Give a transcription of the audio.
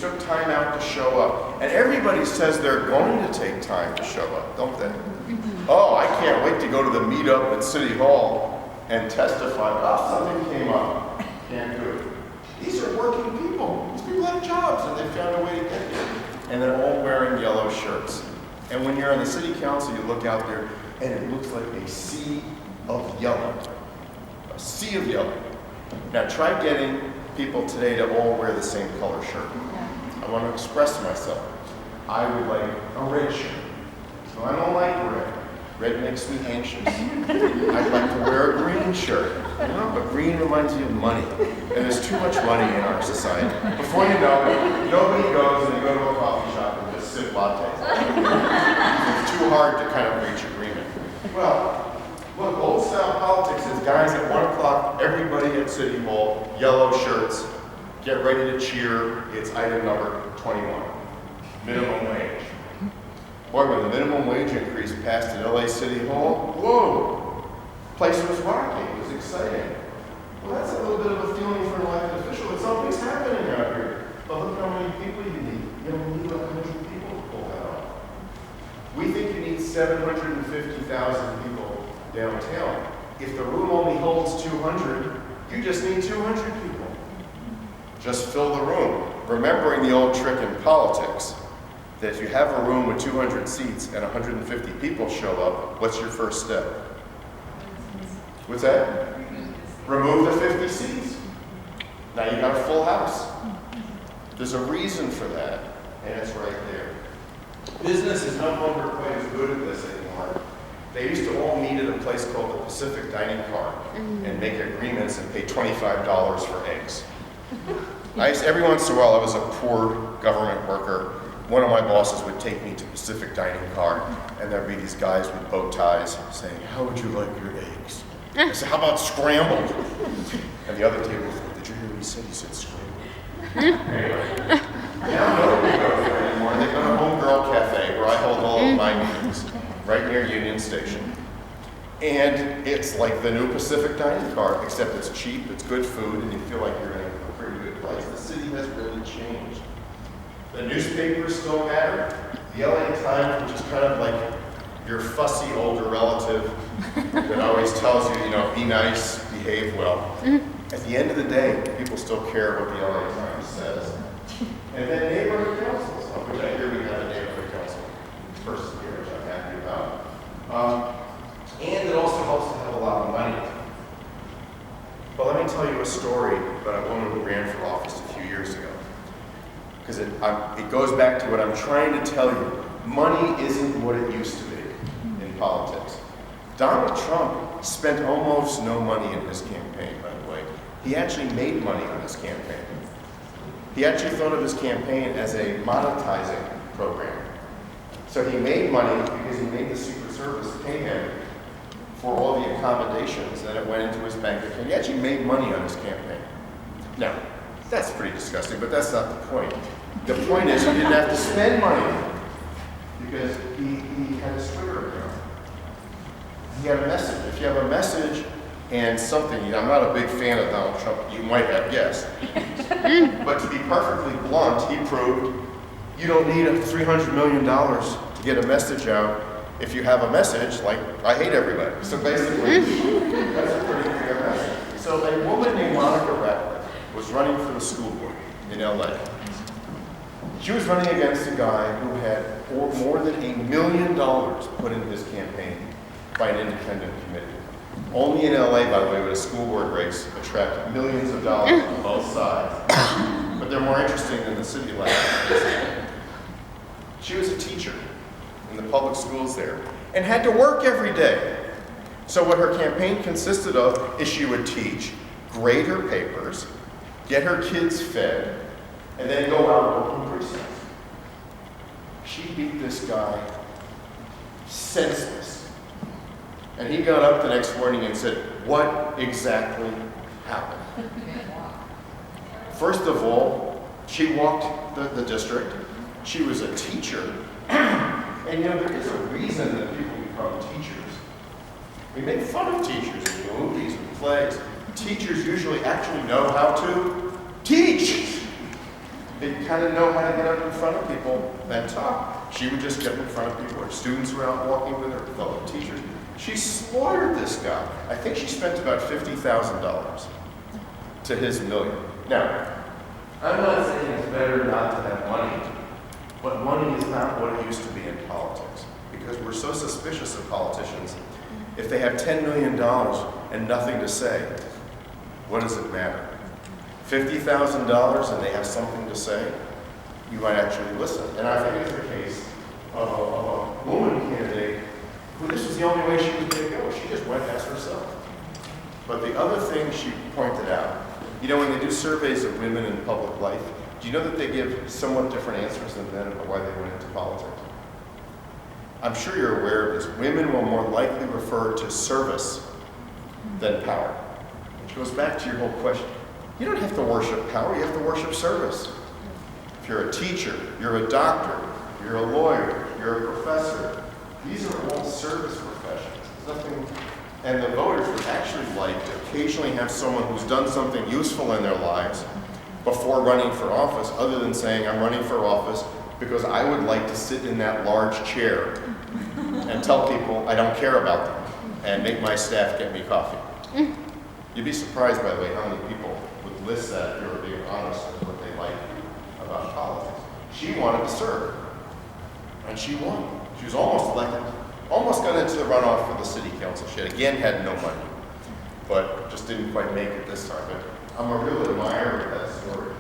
took time out to show up. And everybody says they're going to take time to show up, don't they? Oh, I can't wait to go to the meetup at City Hall and testify. Oh, something came up. Can't do it. These are working people. These people have jobs and they found a way to get here. And they're all wearing yellow shirts. And when you're on the city council, you look out there and it looks like a sea of yellow. A sea of yellow. Now try getting people today to all wear the same color shirt. I want to express myself. I would like a red shirt. So I don't like red. Red makes me anxious. I'd like to wear a green shirt. But green reminds me of money. And there's too much money in our society. Before you know it, nobody goes and they go to a coffee shop and just sip lattes. It's too hard to kind of reach agreement. Well, look, old style politics is guys at 1 o'clock, everybody at City Hall, yellow shirts, get ready to cheer. It's item number 21, minimum wage. Boy, when the minimum wage increase passed at LA City Hall, whoa, place was rocking, it was exciting. Well, that's a little bit of a feeling for an elected official that something's happening out here. But look how many people you need. You don't need 100 people to pull that off. We think you need 750,000 people downtown. If the room only holds 200, you just need 200 people. Just fill the room. Remembering the old trick in politics, that if you have a room with 200 seats and 150 people show up, what's your first step? What's that? Remove the 50 seats. Now you got a full house. There's a reason for that, and it's right there. Business is no longer quite as good at this anymore. They used to all meet at a place called the Pacific Dining Car and make agreements and pay $25 for eggs. Every once in a while, I was a poor government worker. One of my bosses would take me to Pacific Dining Car, and there'd be these guys with bow ties saying, "How would you like your eggs?" I said, "How about scrambled?" And the other table said, "Did you hear what he said? He said scrambled." Anyway, now nobody goes there anymore. They go to Homegirl Cafe, where I hold all of my meetings, right near Union Station. And it's like the new Pacific Dining Car, except it's cheap, it's good food, and you feel like you're in a pretty good place. The city has really changed. The newspapers still matter. The LA Times, which is kind of like your fussy older relative that always tells you, be nice, behave well. At the end of the day, people still care what the LA Times says. And then neighborhood councils, of which I hear we have a neighborhood council person here, which I'm happy about. And it also helps to have a lot of money. But let me tell you a story about a woman who ran for office a few years ago. Because it goes back to what I'm trying to tell you. Money isn't what it used to be in politics. Donald Trump spent almost no money in his campaign, by the way. He actually made money on his campaign. He actually thought of his campaign as a monetizing program. So he made money because he made the Secret Service pay him for all the accommodations that it went into his bank account. He actually made money on his campaign. Now, that's pretty disgusting, but that's not the point. The point is he didn't have to spend money because he had a Twitter account. He had a message. If you have a message and something, I'm not a big fan of Donald Trump, you might have guessed. But to be perfectly blunt, he proved you don't need $300 million to get a message out if you have a message like, I hate everybody. So basically, that's a pretty clear message. So a woman named Monica Ratcliffe was running for the school board in LA. She was running against a guy who had more than $1 million put into his campaign by an independent committee. Only in LA, by the way, would a school board race attract millions of dollars on both sides. But they're more interesting than the city elections. She was a teacher in the public schools there and had to work every day. So what her campaign consisted of is she would teach, grade her papers, get her kids fed, and then go out and work in precincts. She beat this guy senseless. And he got up the next morning and said, "What exactly happened?" First of all, she walked the district. She was a teacher. And there is a reason that people become teachers. We make fun of teachers in movies and plays. Teachers usually actually know how to teach. could kind of know how to get up in front of people and talk. She would just get in front of people. Her students were out walking with her, fellow teachers. She slaughtered this guy. I think she spent about $50,000 to his $1 million. Now, I'm not saying it's better not to have money, but money is not what it used to be in politics, because we're so suspicious of politicians. If they have $10 million and nothing to say, what does it matter? $50,000 and they have something to say, you might actually listen. And I think it's the case of a woman candidate who this was the only way she was going to go. She just went as herself. But the other thing she pointed out, you know, when they do surveys of women in public life, do you know that they give somewhat different answers than men about why they went into politics? I'm sure you're aware of this. Women will more likely refer to service than power. Which goes back to your whole question. You don't have to worship power, you have to worship service. If you're a teacher, you're a doctor, you're a lawyer, you're a professor, these are all service professions. There's nothing, and the voters would actually like to occasionally have someone who's done something useful in their lives before running for office, other than saying, I'm running for office because I would like to sit in that large chair and tell people I don't care about them and make my staff get me coffee. You'd be surprised, by the way, how many people would list that if you were being honest with what they like about politics. She wanted to serve, and she won. She was almost elected, almost got into the runoff for the city council. She again had no money, but just didn't quite make it this time. But I'm a real admirer of that story.